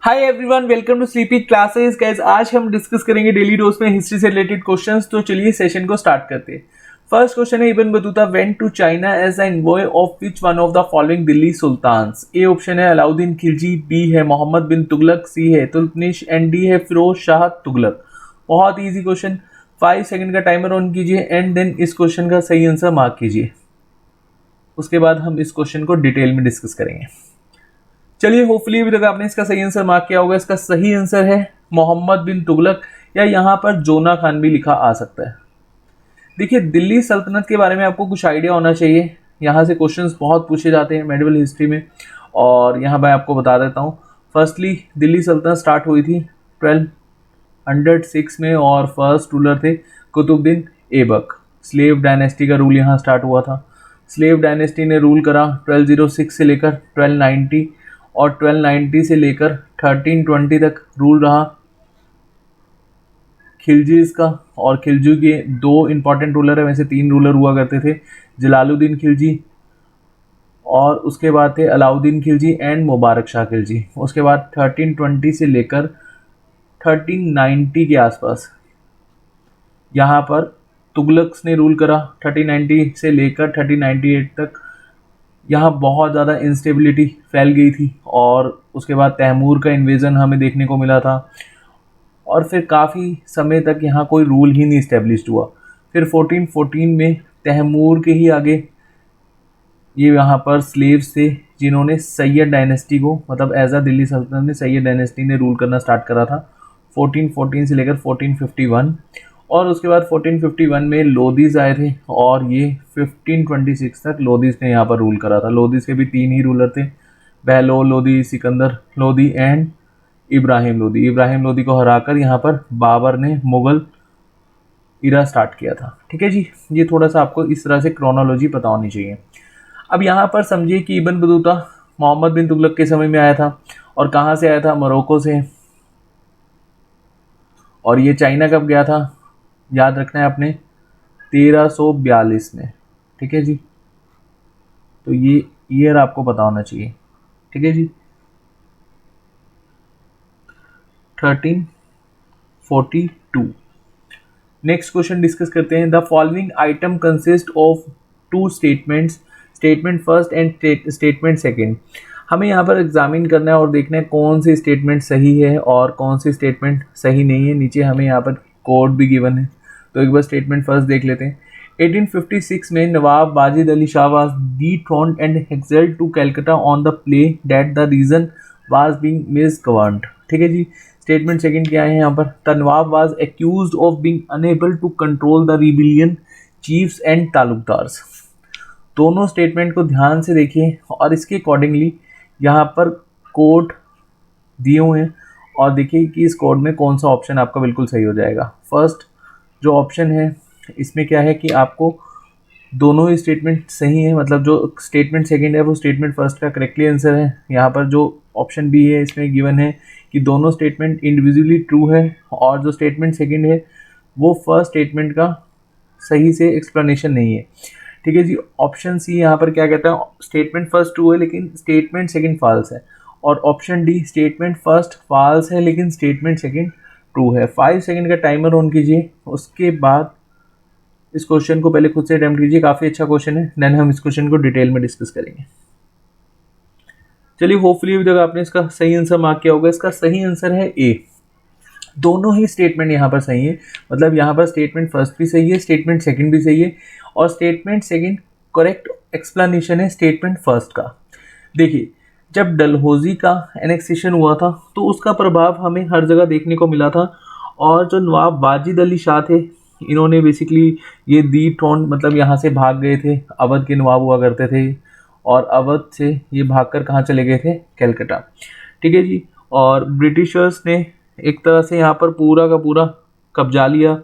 Hi everyone, welcome to sleepy classes. Guys, आज हम discuss करेंगे डेली डोज में हिस्ट्री से रिलेटेड क्वेश्चंस। तो चलिए सेशन को स्टार्ट करते हैं। फर्स्ट क्वेश्चन है, Ibn Battuta went to China as an envoy of which one of the following Delhi sultans. A option है अलाउद्दीन खिलजी, बी है मोहम्मद बिन तुगलक, सी है तुल्तमिश एंड डी है फिरोज शाह तुगलक। बहुत ईजी क्वेश्चन। 5 सेकंड का टाइमर ऑन कीजिए एंड देन इस क्वेश्चन का सही आंसर मार्क कीजिए। उसके बाद हम इस क्वेश्चन को डिटेल में डिस्कस करेंगे। चलिए, होपफुली अभी तक आपने इसका सही आंसर मार्क किया होगा। इसका सही आंसर है मोहम्मद बिन तुगलक, या यहाँ पर जोना खान भी लिखा आ सकता है। देखिए, दिल्ली सल्तनत के बारे में आपको कुछ आइडिया होना चाहिए। यहाँ से क्वेश्चंस बहुत पूछे जाते हैं मेडिवल हिस्ट्री में, और यहाँ मैं आपको बता देता हूँ। फर्स्टली, दिल्ली सल्तनत स्टार्ट हुई थी 1206 में, और फर्स्ट रूलर थे कुतुबुद्दीन ऐबक। स्लेव डायनेस्टी का रूल यहाँ स्टार्ट हुआ था। स्लेव डायनेस्टी ने रूल करा 1206 से लेकर 1290, और 1290 से लेकर 1320 तक रूल रहा खिलजीज का। और खिलजी के दो इंपॉर्टेंट रूलर है, वैसे 3 रूलर हुआ करते थे, जलालुद्दीन खिलजी, और उसके बाद थे अलाउद्दीन खिलजी एंड मुबारक शाह खिलजी। उसके बाद 1320 से लेकर 1390 के आसपास यहाँ पर तुगलक्स ने रूल करा। 1390 से लेकर 1398 तक यहाँ बहुत ज़्यादा इंस्टेबिलिटी फैल गई थी, और उसके बाद तैमूर का इन्वेजन हमें देखने को मिला था, और फिर काफ़ी समय तक यहाँ कोई रूल ही नहीं इस्टेब्लिश्ड हुआ। फिर 1414 में तैमूर के ही आगे ये यहाँ पर स्लेव्स थे जिन्होंने सैयद डायनेस्टी को, मतलब एज अ दिल्ली सल्तनत में सैयद डायनेस्टी ने रूल करना स्टार्ट करा था 1414 से लेकर 1451। और उसके बाद 1451 में लोदीज आए थे, और ये 1526 तक लोदीज ने यहाँ पर रूल करा था। लोदीज के भी 3 ही रूलर थे, बहलोल लोदी, सिकंदर लोदी एंड इब्राहिम लोदी। इब्राहिम लोदी को हराकर यहाँ पर बाबर ने मुगल इरा स्टार्ट किया था। ठीक है जी, ये थोड़ा सा आपको इस तरह से क्रोनोलॉजी पता होनी चाहिए। अब यहाँ पर समझिए कि इब्न बतूता मोहम्मद बिन तुगलक के समय में आया था, और कहाँ से आया था? मोरक्को से। और ये चाइना कब गया था? याद रखना है आपने, 1342 में। ठीक है जी, तो ये ईयर आपको पता होना चाहिए। ठीक है जी, 1342। नेक्स्ट क्वेश्चन डिस्कस करते हैं। The following item consist of 2 statements, statement first and statement second. हमें यहाँ पर एग्जामिन करना है और देखना है कौन सी स्टेटमेंट सही है और कौन सी स्टेटमेंट सही नहीं है। नीचे हमें यहाँ पर कोड भी गिवन है, तो एक बार स्टेटमेंट फर्स्ट देख लेते हैं। 1856 में Nawab Wajid Ali Shah was dethroned and exiled to Calcutta on the plea that the region was being misgoverned। ठीक है जी। स्टेटमेंट सेकंड क्या है यहाँ पर? The Nawab was accused of being unable to control the rebellion chiefs and taluqdars. दोनों स्टेटमेंट को ध्यान से देखिए और इसके अकॉर्डिंगली यहाँ पर कोड दिए हुए हैं, और देखिए कि इस कोड में कौन सा ऑप्शन आपका बिल्कुल सही हो जाएगा। फर्स्ट जो ऑप्शन है इसमें क्या है कि आपको दोनों ही स्टेटमेंट सही है, मतलब जो स्टेटमेंट सेकंड है वो स्टेटमेंट फर्स्ट का करेक्टली आंसर है। यहाँ पर जो ऑप्शन बी है इसमें गिवन है कि दोनों स्टेटमेंट इंडिविजुअली ट्रू है, और जो स्टेटमेंट सेकंड है वो फर्स्ट स्टेटमेंट का सही से एक्सप्लेनेशन नहीं है। ठीक है जी। ऑप्शन सी यहाँ पर क्या कहता है? स्टेटमेंट फर्स्ट ट्रू है लेकिन स्टेटमेंट सेकंड फॉल्स है। और option D, statement first false है लेकिन स्टेटमेंट सेकंड ट्रू है। 5 सेकंड का टाइमर ऑन कीजिए, उसके बाद इस क्वेश्चन को पहले खुद से अटेम्प्ट कीजिए। काफ़ी अच्छा क्वेश्चन है, देन हम इस क्वेश्चन को डिटेल में डिस्कस करेंगे। चलिए, होपफुली अभी तक आपने इसका सही आंसर मार्क किया होगा। इसका सही आंसर है ए। दोनों ही स्टेटमेंट यहाँ पर सही है, मतलब यहाँ पर स्टेटमेंट फर्स्ट भी सही है, स्टेटमेंट सेकंड भी सही है, और स्टेटमेंट सेकंड करेक्ट एक्सप्लेनेशन है स्टेटमेंट फर्स्ट का। देखिए, जब डलहौजी का एनेक्सेशन हुआ था तो उसका प्रभाव हमें हर जगह देखने को मिला था, और जो नवाब वाजिद अली शाह थे इन्होंने बेसिकली ये dethroned, मतलब यहाँ से भाग गए थे। अवध के नवाब हुआ करते थे, और अवध से ये भागकर कहाँ चले गए थे? कलकत्ता। ठीक है जी। और ब्रिटिशर्स ने एक तरह से यहाँ पर पूरा का पूरा कब्जा लिया,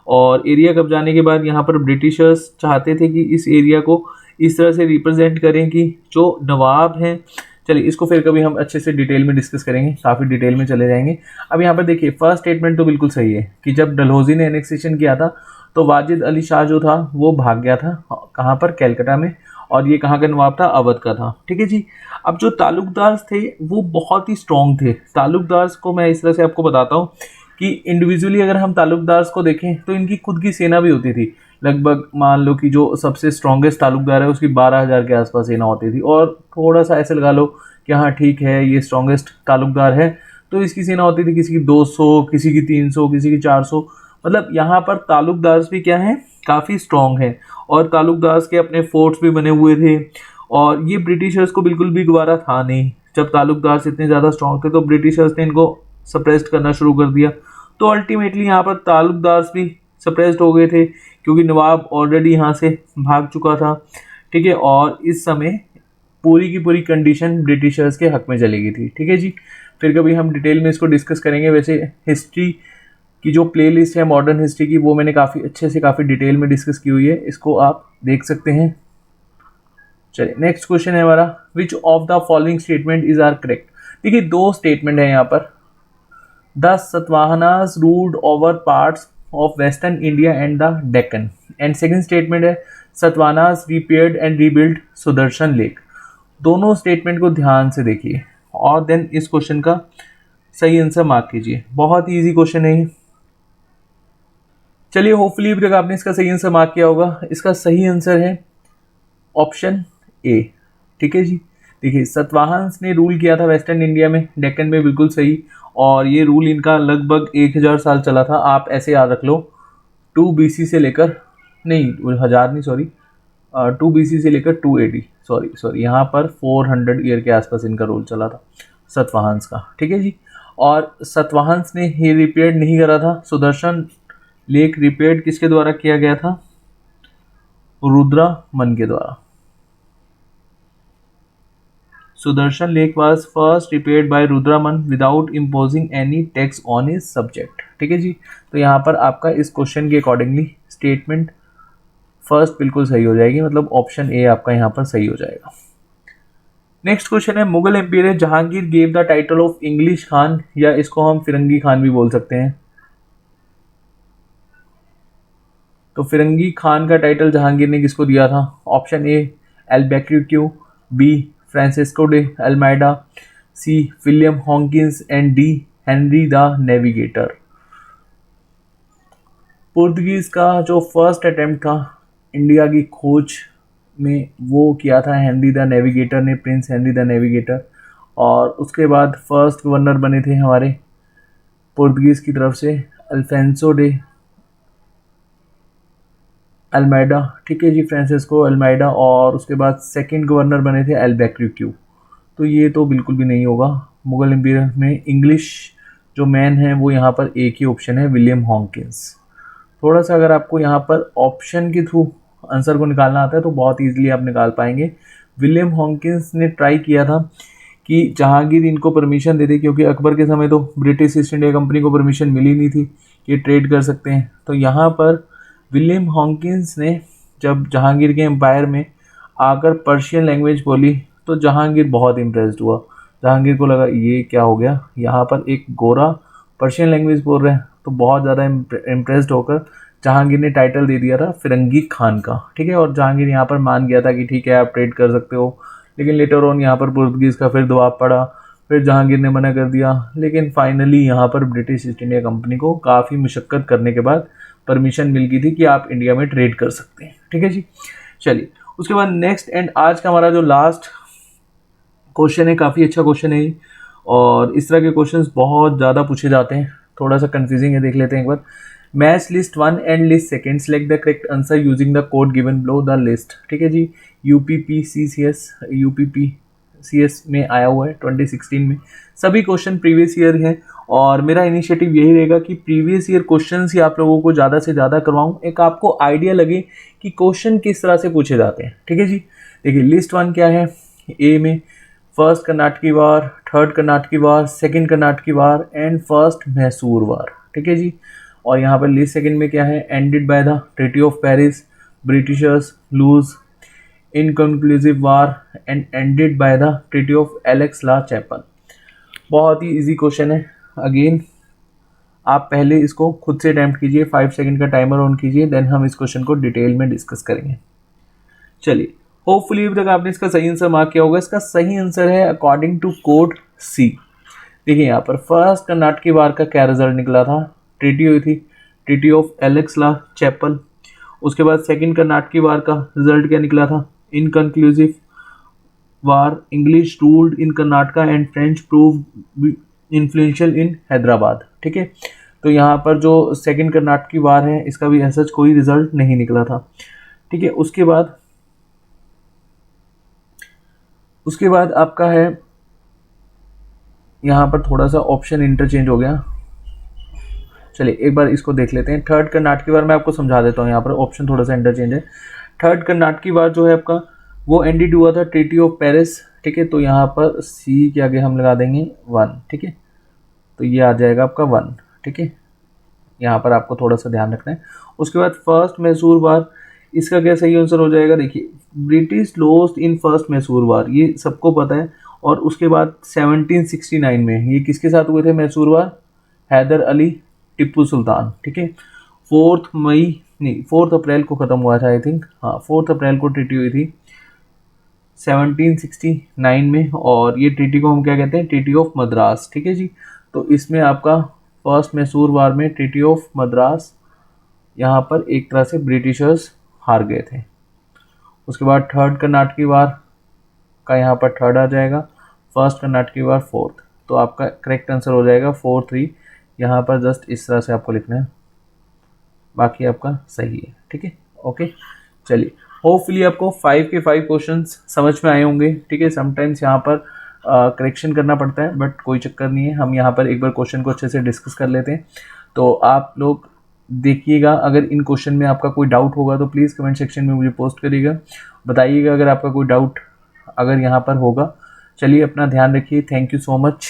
और एरिया कब्जाने के बाद यहाँ पर ब्रिटिशर्स चाहते थे कि इस एरिया को इस तरह से रिप्रेजेंट करें कि जो नवाब हैं। चलिए, इसको फिर कभी हम अच्छे से डिटेल में डिस्कस करेंगे, काफ़ी डिटेल में चले जाएंगे। अब यहाँ पर देखिए, फर्स्ट स्टेटमेंट तो बिल्कुल सही है कि जब डलहौजी ने एनेक्सेशन किया था तो वाजिद अली शाह जो था वो भाग गया था, कहाँ पर? कलकत्ता में। और ये कहाँ का नवाब था? अवध का था। ठीक है जी। अब जो तालुकदार थे वो बहुत ही स्ट्रॉन्ग थे। तालुकदार को मैं इस तरह से आपको बताता हूँ कि इंडिविजुअली अगर हम तालुकदार को देखें तो इनकी खुद की सेना भी होती थी। लगभग मान लो कि जो सबसे स्ट्रॉन्गेस्ट तालुकदार है उसकी 12,000 के आसपास सेना होती थी, और थोड़ा सा ऐसे लगा लो कि हाँ ठीक है ये स्ट्रॉन्गेस्ट तालुकदार है तो इसकी सेना होती थी किसी की 200, किसी की 300, किसी की 400। मतलब यहाँ पर तालुकदार भी क्या है, काफ़ी स्ट्रॉन्ग है, और तालुकदार के अपने फोर्ट्स भी बने हुए थे। और ये ब्रिटिशर्स को बिल्कुल भी गवारा था नहीं। जब तालुकदार इतने ज़्यादा स्ट्रॉन्ग थे तो ब्रिटिशर्स ने इनको सप्रेस्ड करना शुरू कर दिया। तो अल्टीमेटली यहाँ पर तालुकदार भी सप्रेस्ड हो गए थे क्योंकि नवाब ऑलरेडी यहाँ से भाग चुका था। ठीक है, और इस समय पूरी की पूरी कंडीशन ब्रिटिशर्स के हक में चली गई थी। ठीक है जी, फिर कभी हम डिटेल में इसको डिस्कस करेंगे। वैसे हिस्ट्री की जो प्लेलिस्ट है मॉडर्न हिस्ट्री की, वो मैंने काफ़ी अच्छे से काफ़ी डिटेल में डिस्कस की हुई है, इसको आप देख सकते हैं। चलिए नेक्स्ट क्वेश्चन है हमारा, which of the following statement is are correct. देखिए दो स्टेटमेंट है यहाँ पर। The Satavahanas ruled over parts of western India and the Deccan, and second statement है Satavahanas repaired and rebuild Sudarshan lake. दोनों स्टेटमेंट को ध्यान से देखिए और देन इस क्वेश्चन का सही आंसर मार्क कीजिए। बहुत ही इजी क्वेश्चन है ये। चलिए होपफुली अभी तक आपने इसका सही आंसर मार्क किया होगा। इसका सही आंसर है ऑप्शन ए। ठीक है जी, देखिए सतवाहन्स ने रूल किया था वेस्टर्न इंडिया में, डेक्कन में, बिल्कुल सही। और ये रूल इनका लगभग 1000 साल चला था। आप ऐसे याद रख लो 2 BC से लेकर, नहीं 1000 नहीं सॉरी, 2 BC से लेकर 2 AD, सॉरी यहाँ पर 400 ईयर के आसपास इनका रूल चला था सतवाहन्स का। ठीक है जी, और सतवाहन्स ने ये रिपेयर नहीं करा था। सुदर्शन लेक रिपेयर किसके द्वारा किया गया था? रुद्रमन के द्वारा। Sudarshan lake was first repaired by रुद्रमन without imposing any tax on his subject। ठीक है जी, तो यहाँ पर आपका इस क्वेश्चन के अकॉर्डिंगली स्टेटमेंट फर्स्ट बिल्कुल सही हो जाएगी, मतलब ऑप्शन ए आपका यहाँ पर सही हो जाएगा। नेक्स्ट क्वेश्चन है, Mughal empire Jahangir gave the title of English Khan, या इसको हम फिरंगी खान भी बोल सकते हैं। तो फिरंगी खान का टाइटल जहांगीर ने किसको दिया था? Option A Albuquerque, B Francisco de Almeida, C William Hawkins and D Henry the Navigator. पुर्तगीज का जो फर्स्ट अटेम्प्ट था इंडिया की खोज में वो किया था हेनरी द नेविगेटर ने, प्रिंस हेनरी द नेविगेटर। और उसके बाद फर्स्ट गवर्नर बने थे हमारे पुर्तगीज की तरफ से अल्फेंसो डे अल्मेडा। ठीक है जी, फ्रांसिस्को अल्मेडा। और उसके बाद सेकंड गवर्नर बने थे एल्बेक्यूक्यू। तो ये तो बिल्कुल भी नहीं होगा। मुगल एम्पायर में इंग्लिश जो मैन है वो यहाँ पर एक ही ऑप्शन है, विलियम हॉकिंस। थोड़ा सा अगर आपको यहाँ पर ऑप्शन के थ्रू आंसर को निकालना आता है तो बहुत ईजिली आप निकाल पाएंगे। विलियम हॉकिंस ने ट्राई किया था कि जहांगीर इनको परमिशन दे दे, क्योंकि अकबर के समय तो ब्रिटिश ईस्ट इंडिया कंपनी को परमिशन मिली नहीं थी कि ट्रेड कर सकते हैं। तो यहाँ पर विलियम हॉकिंस ने जब जहांगीर के एम्पायर में आकर पर्शियन लैंग्वेज बोली तो जहांगीर बहुत इम्प्रेस्ड हुआ। जहांगीर को लगा ये क्या हो गया, यहाँ पर एक गोरा पर्शियन लैंग्वेज बोल रहे हैं। तो बहुत ज़्यादा इम्प्रेस्ड होकर जहांगीर ने टाइटल दे दिया था फिरंगी खान का। ठीक है, और जहांगीर यहाँ पर मान गया था कि ठीक है आप ट्रेड कर सकते हो। लेकिन लेटर ऑन यहाँ पर पुर्तगीज़ का फिर दबाव पड़ा, फिर जहांगीर ने मना कर दिया। लेकिन फाइनली यहाँ पर ब्रिटिश ईस्ट इंडिया कंपनी को काफ़ी मुशक्क़त करने के बाद परमिशन मिल गई थी कि आप इंडिया में ट्रेड कर सकते हैं। ठीक है जी, चलिए उसके बाद नेक्स्ट एंड आज का हमारा जो लास्ट क्वेश्चन है, काफ़ी अच्छा क्वेश्चन है और इस तरह के क्वेश्चंस बहुत ज़्यादा पूछे जाते हैं, थोड़ा सा कंफ्यूजिंग है, देख लेते हैं एक बार। Match list 1 and list second, select the correct answer using the code given below the list. ठीक है जी, यूपीपीसीएस में आया हुआ है 2016 में। सभी क्वेश्चन प्रीवियस ईयर हैं और मेरा इनिशिएटिव यही रहेगा कि प्रीवियस ईयर क्वेश्चंस ही आप लोगों को ज़्यादा से ज़्यादा करवाऊँ, एक आपको आइडिया लगे कि क्वेश्चन किस तरह से पूछे जाते हैं। ठीक है जी, देखिए लिस्ट 1 क्या है, ए में first Carnatic war, third Carnatic war, second Carnatic war and first Mysore war. ठीक है जी, और यहाँ पर लिस्ट सेकंड में क्या है, ended by the treaty of Paris, Britishers lose inconclusive war and ended by the treaty of Aix la Chapelle. बहुत ही इजी क्वेश्चन है। अगेन आप पहले इसको खुद से अटैम्प्ट कीजिए, 5 सेकंड का टाइमर ऑन कीजिए, देन हम इस क्वेश्चन को डिटेल में डिस्कस करेंगे। चलिए होपफुली अभी तक आपने इसका सही आंसर मार्क किया होगा। इसका सही आंसर है अकॉर्डिंग टू कोड सी। देखिए यहाँ पर फर्स्ट कर्नाटकी वार का क्या रिजल्ट निकला था, ट्रीटी हुई थी, ट्रीटी ऑफ एलेक्सला चैपल। उसके बाद सेकंड कर्नाटकी वार का रिजल्ट क्या निकला था, inconclusive war, English ruled in Karnataka and French prove influential in Hyderabad. ठीक है, तो यहाँ पर जो सेकंड कर्नाटकी वार है इसका भी ऐसा कोई रिजल्ट नहीं निकला था। ठीक है, उसके बाद आपका है यहाँ पर थोड़ा सा ऑप्शन इंटरचेंज हो गया। चलिए एक बार इसको देख लेते हैं। थर्ड कर्नाटकी वार मैं आपको समझा देता हूँ, यहाँ पर ऑप्शन थोड़ा सा इंटरचेंज है। थर्ड कर्नाटकी वार जो है आपका वो एंडेड हुआ था ट्रीटी ऑफ पेरिस। ठीक है, तो यहाँ पर सी के आगे हम लगा देंगे 1। ठीक है, तो ये आ जाएगा आपका 1। ठीक है, यहाँ पर आपको थोड़ा सा ध्यान रखना है। उसके बाद फर्स्ट मैसूर वार, इसका क्या सही आंसर हो जाएगा, देखिए British lost in first Mysore war, ये सबको पता है। और उसके बाद 1769 में ये किसके साथ हुए थे मैसूर वार, हैदर अली टिप्पू सुल्तान। ठीक है, 4 अप्रैल को ख़त्म हुआ था आई थिंक, हाँ 4 अप्रैल को ट्रीटी हुई थी 1769 में। और ये ट्रीटी को हम क्या कहते हैं, ट्रीटी ऑफ मद्रास। ठीक है जी, तो इसमें आपका फर्स्ट मैसूर वार में ट्रीटी ऑफ मद्रास, यहाँ पर एक तरह से ब्रिटिशर्स हार गए थे। उसके बाद थर्ड कर्नाटकी वार का यहाँ पर थर्ड आ जाएगा, फर्स्ट कर्नाटकी वार फोर्थ। तो आपका करेक्ट आंसर हो जाएगा 4-3। यहाँ पर जस्ट इस तरह से आपको लिखना है, बाकी आपका सही है। ठीक है, ओके। चलिए होपफुली आपको 5 के 5 क्वेश्चंस समझ में आए होंगे। ठीक है, समटाइम्स यहाँ पर करेक्शन करना पड़ता है, बट कोई चक्कर नहीं है, हम यहाँ पर एक बार क्वेश्चन को अच्छे से डिस्कस कर लेते हैं। तो आप लोग देखिएगा, अगर इन क्वेश्चन में आपका कोई डाउट होगा तो प्लीज़ कमेंट सेक्शन में मुझे पोस्ट करिएगा, बताइएगा अगर आपका कोई डाउट अगर यहाँ पर होगा। चलिए अपना ध्यान रखिए, थैंक यू सो मच।